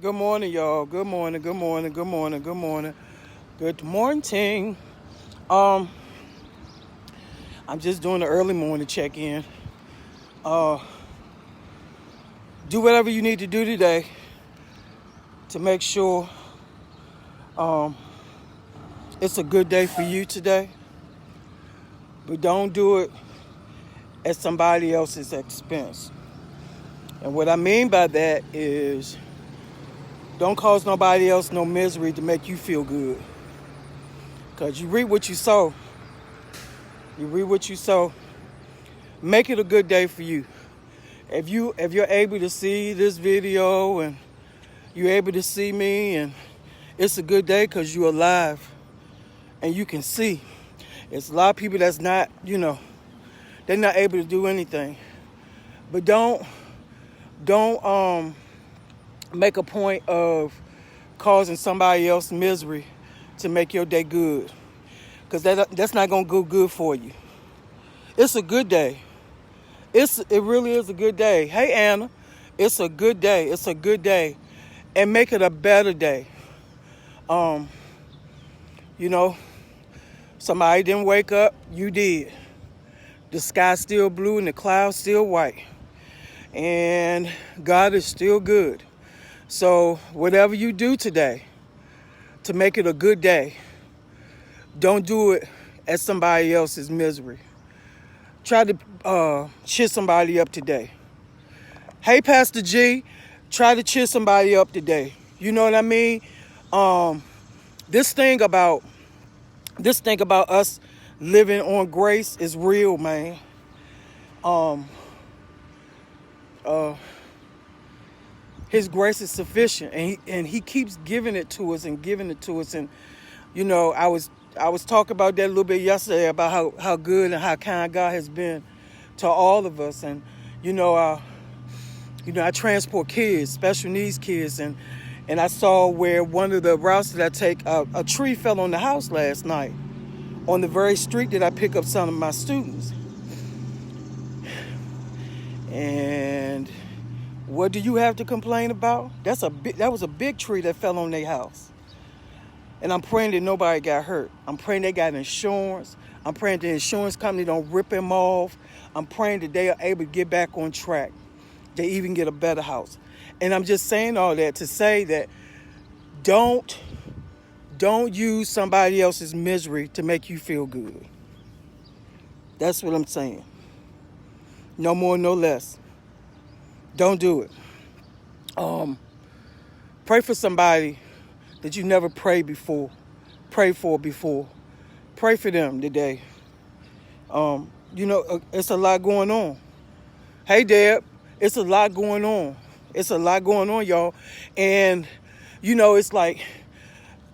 Good morning, y'all. Good morning. Good morning. Good morning. Good morning. Good morning. Um, I'm just doing the early morning check-in. Uh, do whatever you need to do today to make sure um it's a good day for you today. But don't do it at somebody else's expense. And what I mean by that is don't cause nobody else no misery to make you feel good. Cause you reap what you sow. You reap what you sow. Make it a good day for you. If you're able to see this video and you're able to see me, and it's a good day because you're alive and you can see. It's a lot of people that's not, they're not able to do anything. But don't make a point of causing somebody else misery to make your day good, because that's not gonna go good for you. It's a good day. It really is a good day. Hey Anna, it's a good day. It's a good day, and make it a better day. Um, you know, somebody didn't wake up, you did. The sky's still blue and the clouds still white, and God is still good. So whatever you do today to make it a good day, don't do it at somebody else's misery. Try to cheer somebody up today. Hey, Pastor G, try to cheer somebody up today. You know what I mean? Um, this thing about us living on grace is real, man. Um, uh, His grace is sufficient, and he keeps giving it to us and giving it to us. And I was talking about that a little bit yesterday about how good and how kind God has been to all of us. And I transport kids, special needs kids, and I saw where one of the routes that I take, a tree fell on the house last night on the very street that I pick up some of my students. And what do you have to complain about? That was a big tree that fell on their house. And I'm praying that nobody got hurt. I'm praying they got insurance. I'm praying the insurance company don't rip them off. I'm praying that they are able to get back on track. They even get a better house. And I'm just saying all that to say that don't use somebody else's misery to make you feel good. That's what I'm saying. No more, no less. Don't do it. Pray for somebody that you never prayed for before. Pray for them today. It's a lot going on. Hey, Deb, it's a lot going on. It's a lot going on, y'all. And, it's like,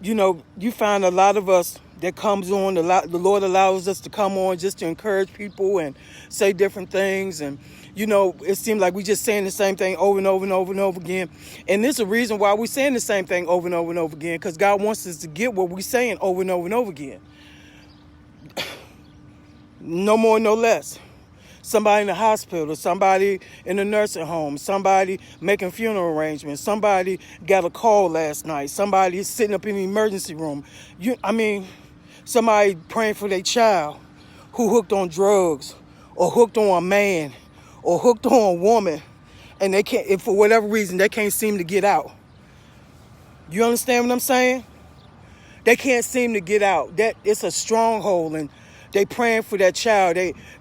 you find a lot of us that comes on, the Lord allows us to come on just to encourage people and say different things. And, it seems like we just saying the same thing over and over and over and over again. And there's a reason why we're saying the same thing over and over and over again, because God wants us to get what we're saying over and over and over again. No more, no less. Somebody in the hospital, somebody in a nursing home, somebody making funeral arrangements, somebody got a call last night, somebody sitting up in the emergency room. Somebody praying for their child who hooked on drugs or hooked on a man or hooked on a woman, and they can't, if for whatever reason, they can't seem to get out. You understand what I'm saying? They can't seem to get out. That it's a stronghold, and they praying for that child.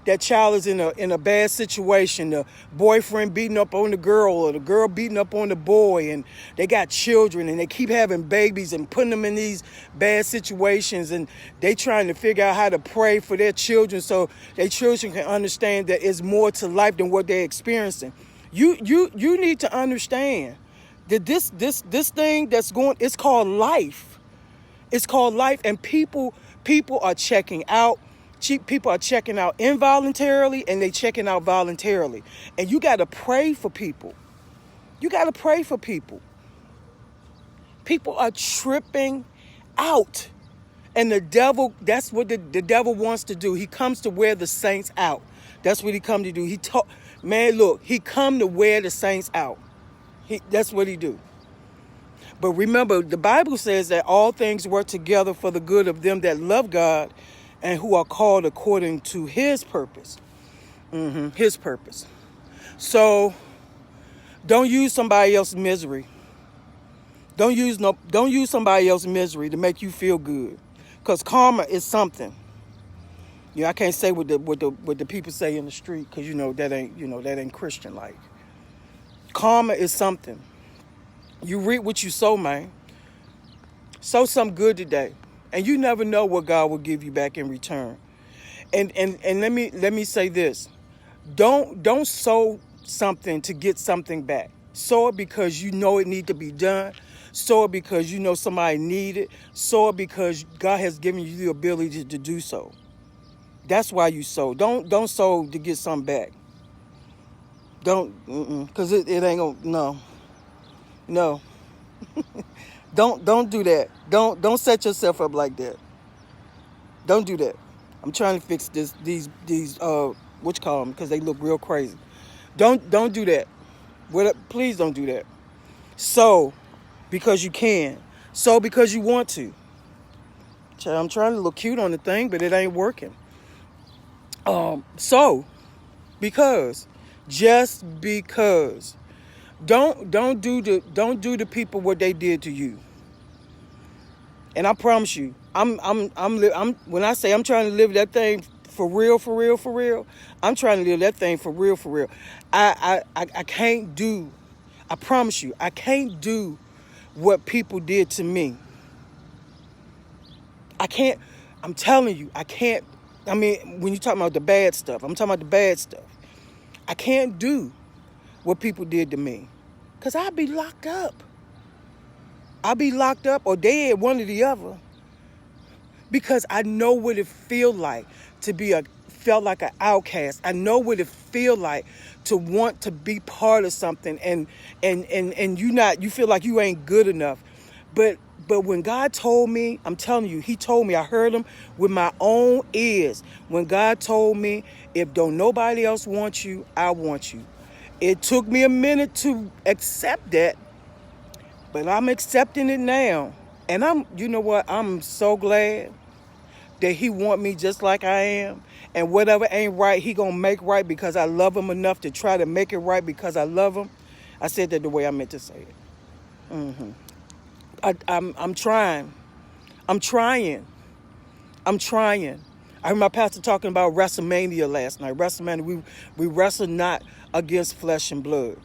That child is in a bad situation. The boyfriend beating up on the girl, or the girl beating up on the boy, and they got children, and they keep having babies and putting them in these bad situations, and they trying to figure out how to pray for their children so their children can understand that it's more to life than what they're experiencing. You need to understand that this thing that's going, it's called life. It's called life, and people are checking out. People are checking out involuntarily, and they checking out voluntarily. And you got to pray for people. You got to pray for people. People are tripping out. And the devil, that's what the devil wants to do. He comes to wear the saints out. That's what he come to do. He come to wear the saints out. That's what he do. But remember, the Bible says that all things work together for the good of them that love God and who are called according to his purpose. His purpose. So don't use somebody else's misery. Don't use somebody else's misery to make you feel good. Because karma is something. I can't say what the people say in the street, because that ain't Christian like. Karma is something. You reap what you sow, man. Sow something good today. And you never know what God will give you back in return. And let me say this. Don't sow something to get something back. Sow it because you know it needs to be done. Sow it because you know somebody need it. Sow it because God has given you the ability to do so. That's why you sow. Don't sow to get something back. Because it ain't gonna, no. Don't do that. Don't set yourself up like that. Don't do that. I'm trying to fix these what you call them, because they look real crazy. Don't do that. Please don't do that. Sow because you can. Sow because you want to. I'm trying to look cute on the thing, but it ain't working. Sow because, just because. Don't do the people what they did to you. And I promise you, when I say I'm trying to live that thing for real, I'm trying to live that thing for real. I can't do, I promise you, I can't do what people did to me. I can't, I'm telling you, I can't. I mean, when you talk about the bad stuff, I'm talking about the bad stuff. I can't do what people did to me, because I'd be locked up. I'll be locked up or dead, one or the other, because I know what it feel like to be felt like an outcast. I know what it feel like to want to be part of something, and you feel like you ain't good enough. But when God told me, I'm telling you, he told me, I heard him with my own ears. When God told me, if don't nobody else want you, I want you. It took me a minute to accept that, but I'm accepting it now. And you know what? I'm so glad that he want me just like I am. And whatever ain't right, he gonna make right, because I love him enough to try to make it right because I love him. I said that the way I meant to say it. I'm trying. I heard my pastor talking about WrestleMania last night. WrestleMania, we wrestle not against flesh and blood.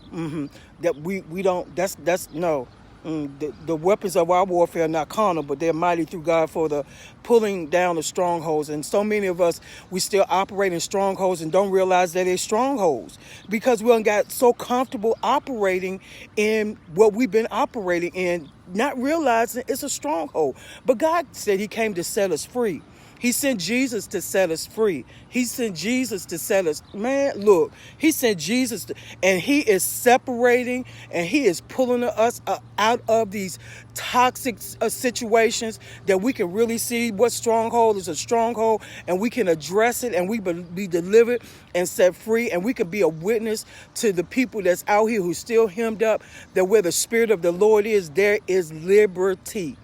That we don't. That's no. The weapons of our warfare are not carnal, but they're mighty through God for the pulling down of strongholds. And so many of us, we still operate in strongholds and don't realize that they're strongholds, because we done got so comfortable operating in what we've been operating in, not realizing it's a stronghold. But God said he came to set us free. He sent Jesus to set us free. He sent Jesus to set us, man, look, he sent Jesus and he is separating and he is pulling us out of these toxic situations, that we can really see what stronghold is a stronghold, and we can address it, and we be delivered and set free, and we can be a witness to the people that's out here who's still hemmed up, that where the Spirit of the Lord is, there is liberty.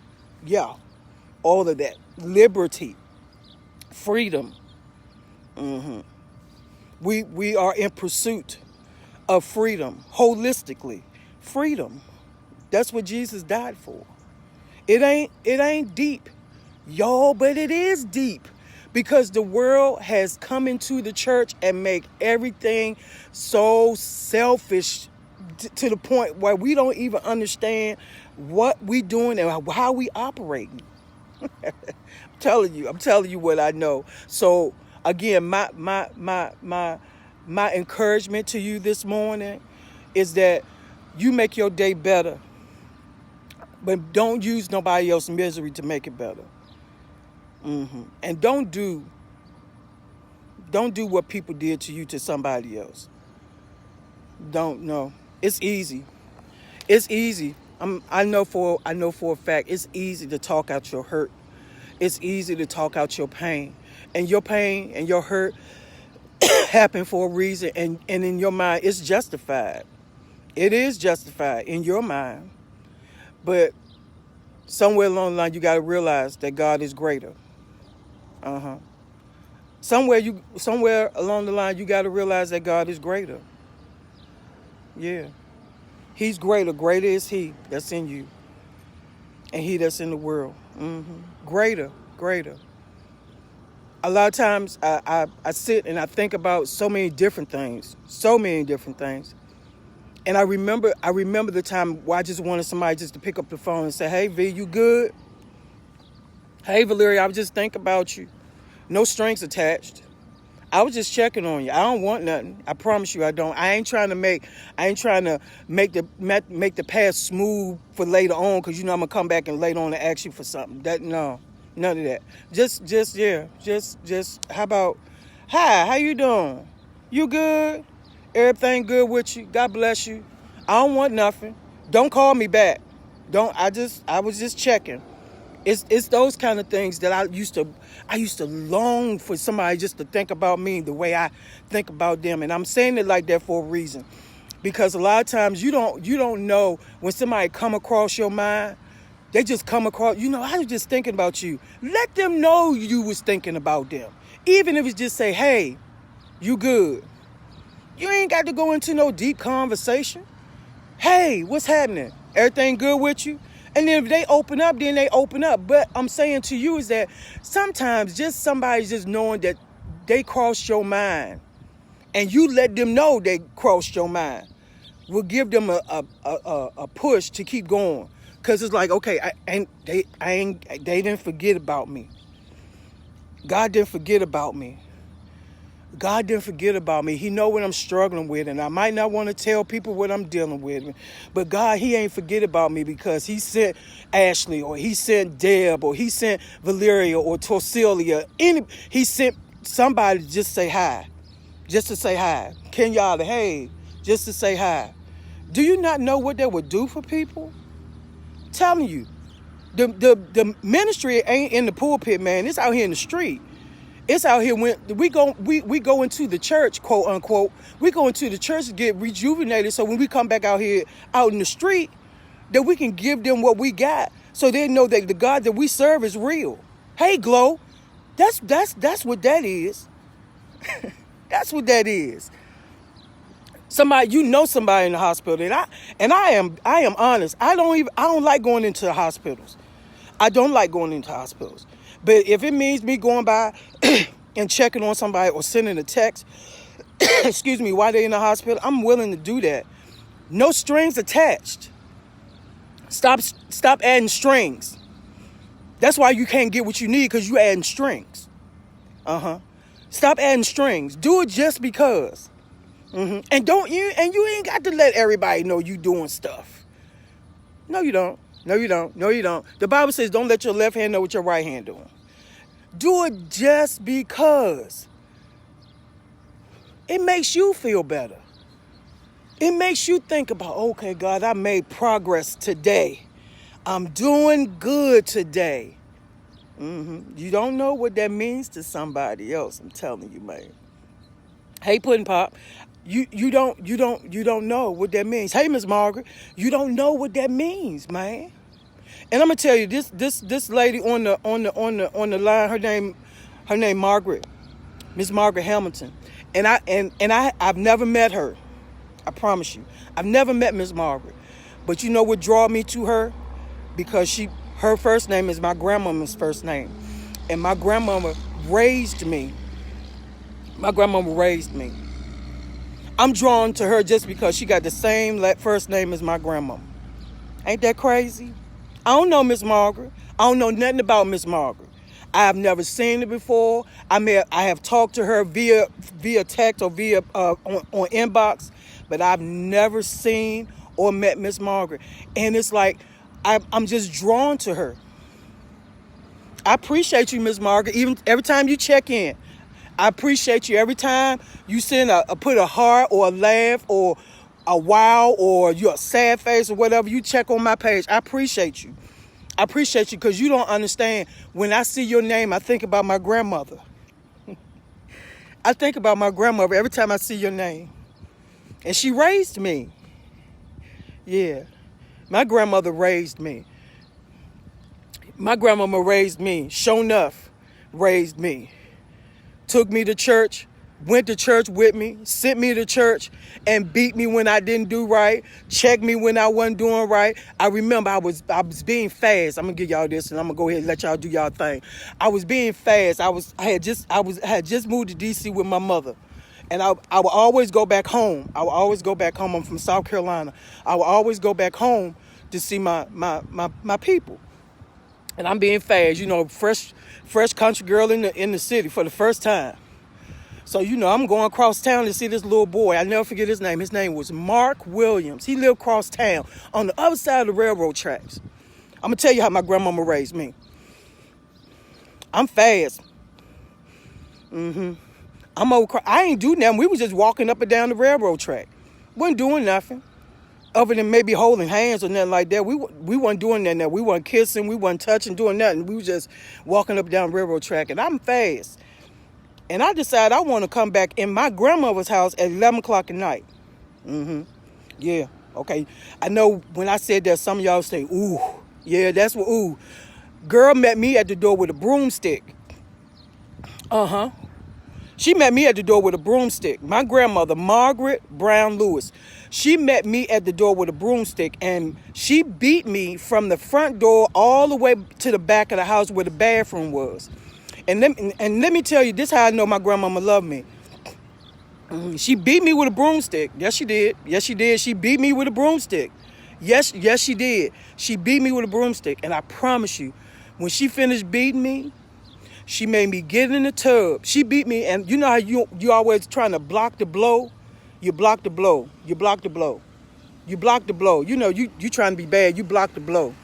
Yeah, all of that. Liberty. Freedom. We are in pursuit of freedom, holistically. Freedom. That's what Jesus died for. It ain't deep, y'all, but it is deep, because the world has come into the church and make everything so selfish to the point where we don't even understand what we doing and how we operating. I'm telling you what I know. So again, my encouragement to you this morning is that you make your day better, but don't use nobody else's misery to make it better. And don't do what people did to you to somebody else. Don't. No. It's easy. I know for a fact it's easy to talk out your hurt. It's easy to talk out your pain. And your pain and your hurt happen for a reason, and in your mind it's justified. It is justified in your mind. But somewhere along the line, you got to realize that God is greater. Uh-huh. Somewhere along the line, you got to realize that God is greater. Yeah. He's greater. Greater is he that's in you and he that's in the world. Greater. A lot of times I sit and I think about so many different things. And I remember the time where I just wanted somebody just to pick up the phone and say, "Hey, V, you good? Hey, Valeria, I was just thinking about you. No strings attached. I was just checking on you. I don't want nothing. I promise you I don't. I ain't trying to make the past smooth for later on, because I'm gonna come back and later on and ask you for something. No, none of that. Just how about, hi, how you doing? You good? Everything good with you? God bless you. I don't want nothing. Don't call me back. I was just checking. It's those kind of things that I used to long for somebody just to think about me the way I think about them. And I'm saying it like that for a reason. Because a lot of times you don't know when somebody come across your mind. They just come across, I was just thinking about you. Let them know you was thinking about them. Even if it's just say, hey, you good. You ain't got to go into no deep conversation. Hey, what's happening? Everything good with you? And then if they open up, then they open up. But I'm saying to you is that sometimes just somebody just knowing that they crossed your mind and you let them know they crossed your mind will give them a push to keep going. Because it's like, okay, they didn't forget about me. God didn't forget about me. God didn't forget about me. He know what I'm struggling with, and I might not want to tell people what I'm dealing with. But God, he ain't forget about me, because he sent Ashley, or he sent Deb, or he sent Valeria, or Torcilia. He sent somebody to just say hi. Just to say hi. Kenyatta, hey, just to say hi. Do you not know what that would do for people? I'm telling you. The ministry ain't in the pulpit, man. It's out here in the street. It's out here when we go into the church, quote unquote. We go into the church to get rejuvenated. So when we come back out here, out in the street, that we can give them what we got, so they know that the God that we serve is real. Hey, Glow, that's what that is. That's what that is. Somebody, somebody in the hospital, and I am honest. I don't like going into hospitals. I don't like going into hospitals. But if it means me going by and checking on somebody or sending a text, excuse me, while they're in the hospital, I'm willing to do that. No strings attached. Stop adding strings. That's why you can't get what you need, because you adding strings. Stop adding strings. Do it just because. And you ain't got to let everybody know you doing stuff. No, you don't. No, you don't. The Bible says don't let your left hand know what your right hand doing. Do it just because. It makes you feel better. It makes you think about, okay, God, I made progress today. I'm doing good today. You don't know what that means to somebody else. I'm telling you, man. Hey, Pudding Pop. You don't know what that means. Hey, Miss Margaret, you don't know what that means, man. And I'm gonna tell you, this lady on the line, her name Margaret, Miss Margaret Hamilton, and I've never met her. I promise you, I've never met Miss Margaret, but you know what drew me to her? Because her first name is my grandmama's first name, and my grandmama raised me. I'm drawn to her just because she got the same first name as my grandmama. Ain't that crazy? I don't know Miss Margaret. I don't know nothing about Miss Margaret. I have never seen her before. I have talked to her via text or via on inbox, but I've never seen or met Miss Margaret. And it's like I'm just drawn to her. I appreciate you, Miss Margaret. Even every time you check in, I appreciate you. Every time you send put a heart or a laugh or a wow or you're a sad face or whatever, you check on my page. I appreciate you. I appreciate you, because you don't understand. When I see your name, I think about my grandmother. I think about my grandmother every time I see your name. And she raised me. Yeah. My grandmother raised me. My grandmama raised me. Sure enough, raised me. Took me to church, went to church with me, sent me to church, and beat me when I didn't do right, checked me when I wasn't doing right. I remember I was being fast. I'm gonna give y'all this, and I'm gonna go ahead and let y'all do y'all thing. I was being fast. I had just moved to DC with my mother. And I would always go back home. I would always go back home. I'm from South Carolina. I would always go back home to see my people. And I'm being fast, fresh country girl in the city for the first time. So, I'm going across town to see this little boy. I never forget his name. His name was Mark Williams. He lived across town on the other side of the railroad tracks. I'm going to tell you how my grandmama raised me. I'm fast. I ain't do nothing. We was just walking up and down the railroad track. Wasn't doing nothing. Other than maybe holding hands or nothing like that. We weren't doing that. We weren't kissing. We weren't touching, doing nothing. We was just walking up and down the railroad track. And I'm fast. And I decided I want to come back in my grandmother's house at 11 o'clock at night. Yeah, okay. I know when I said that, some of y'all say, ooh. Yeah, that's what, ooh. Girl met me at the door with a broomstick. She met me at the door with a broomstick. My grandmother, Margaret Brown Lewis, she met me at the door with a broomstick, and she beat me from the front door all the way to the back of the house where the bathroom was. And let me tell you, this is how I know my grandmama loved me. She beat me with a broomstick. Yes, she did. Yes, she did. She beat me with a broomstick. Yes, she did. She beat me with a broomstick. And I promise you, when she finished beating me, she made me get in the tub. She beat me, and you know how you always trying to block the blow? You block the blow. You block the blow. You block the blow. You trying to be bad. You block the blow.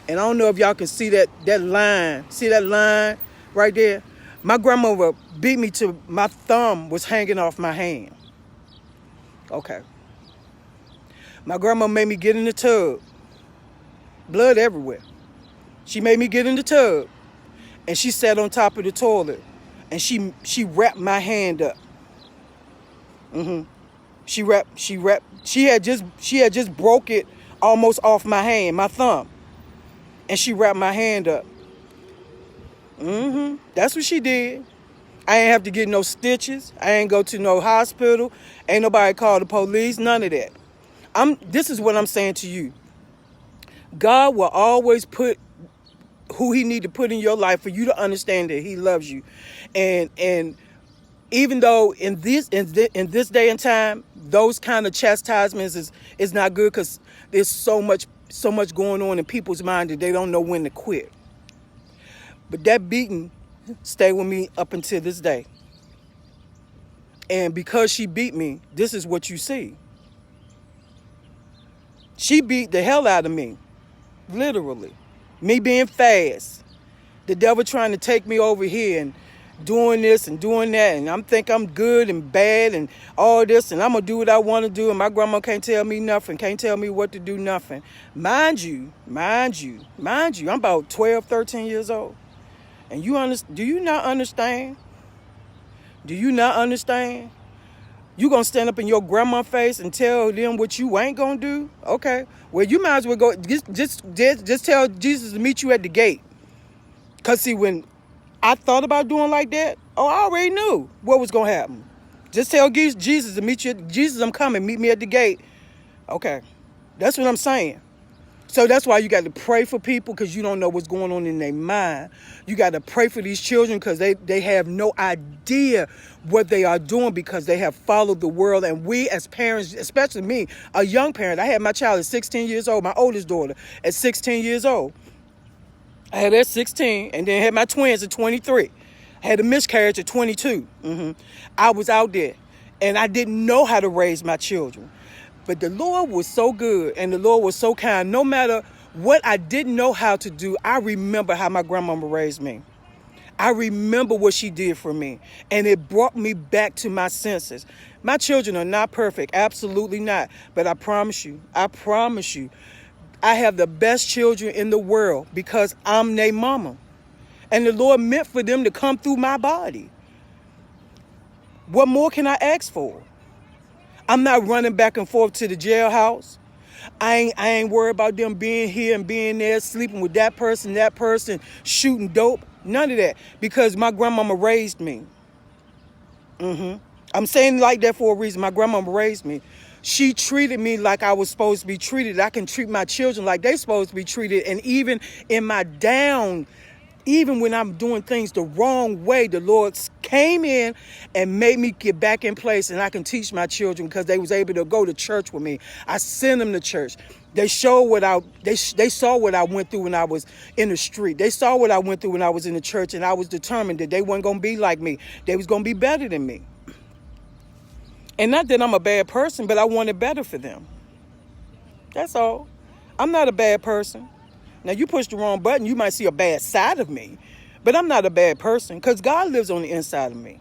And I don't know if y'all can see that line. See that line right there? My grandmother beat me till my thumb was hanging off my hand. Okay. My grandma made me get in the tub. Blood everywhere. She made me get in the tub. And she sat on top of the toilet, and she wrapped my hand up. She had just broke it almost off my hand, my thumb, and she wrapped my hand up. That's what she did. I ain't have to get no stitches. I ain't go to no hospital. Ain't nobody call the police. None of that. This is what I'm saying to you. God will always put who he need to put in your life for you to understand that he loves you. And even though in this day and time, those kind of chastisements is not good, because there's so much going on in people's mind that they don't know when to quit. But that beating stayed with me up until this day. And because she beat me, this is what you see. She beat the hell out of me, literally. Me being fast, the devil trying to take me over here and doing this and doing that, and I'm good and bad and all this, and I'm gonna do what I want to do, and my grandma can't tell me nothing, can't tell me what to do, nothing. Mind you, I'm about 12, 13 years old, and do you not understand? Do you not understand? You gonna stand up in your grandma's face and tell them what you ain't gonna do? Okay. Well, you might as well go just tell Jesus to meet you at the gate. Cause see, when I thought about doing like that, I already knew what was gonna happen. Just tell Jesus to meet you. Jesus, I'm coming. Meet me at the gate. Okay. That's what I'm saying. So that's why you got to pray for people, because you don't know what's going on in their mind. You got to pray for these children, because they have no idea what they are doing, because they have followed the world. And we as parents, especially me, a young parent, I had my child at 16 years old, my oldest daughter at 16 years old. I had her at 16, and then had my twins at 23. I had a miscarriage at 22. I was out there, and I didn't know how to raise my children. But the Lord was so good, and the Lord was so kind. No matter what I didn't know how to do, I remember how my grandmama raised me. I remember what she did for me, and it brought me back to my senses. My children are not perfect, absolutely not. But I promise you, I have the best children in the world, because I'm their mama. And the Lord meant for them to come through my body. What more can I ask for? I'm not running back and forth to the jailhouse. I ain't worried about them being here and being there, sleeping with that person, shooting dope. None of that. Because my grandmama raised me. I'm saying like that for a reason. My grandmama raised me. She treated me like I was supposed to be treated. I can treat my children like they're supposed to be treated. And even in my down, even when I'm doing things the wrong way, the Lord came in and made me get back in place, and I can teach my children because they was able to go to church with me. I sent them to church. They showed they saw what I went through when I was in the street. They saw what I went through when I was in the church, and I was determined that they weren't going to be like me. They was going to be better than me. And not that I'm a bad person, but I wanted better for them. That's all. I'm not a bad person. Now, you push the wrong button, you might see a bad side of me. But I'm not a bad person because God lives on the inside of me.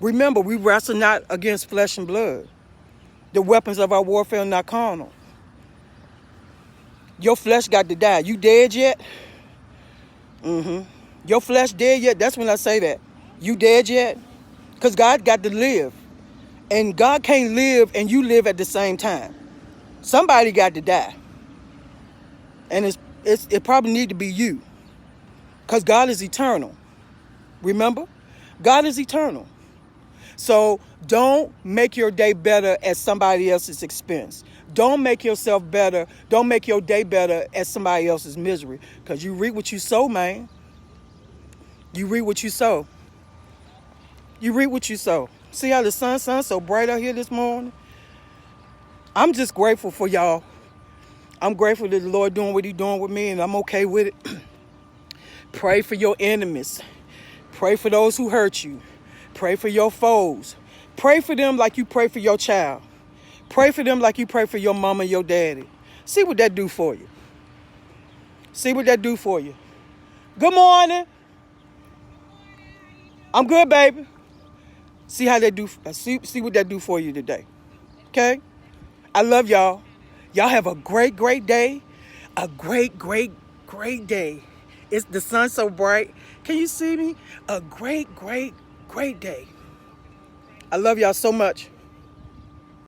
Remember, we wrestle not against flesh and blood. The weapons of our warfare are not carnal. Your flesh got to die. You dead yet? Your flesh dead yet? That's when I say that. You dead yet? Because God got to live. And God can't live and you live at the same time. Somebody got to die. And it probably need to be you. Because God is eternal. Remember? God is eternal. So don't make your day better at somebody else's expense. Don't make yourself better. Don't make your day better at somebody else's misery. Because you reap what you sow, man. You reap what you sow. You reap what you sow. See how the sun's so bright out here this morning? I'm just grateful for y'all. I'm grateful that the Lord doing what he's doing with me, and I'm okay with it. Pray for your enemies. Pray for those who hurt you. Pray for your foes. Pray for them like you pray for your child. Pray for them like you pray for your mama and your daddy. See what that do for you. See what that do for you. Good morning. I'm good, baby. See how that do. See what that do for you today. Okay? I love y'all. Y'all have a great, great day. A great, great, great day. It's the sun so bright. Can you see me? A great, great, great day. I love y'all so much.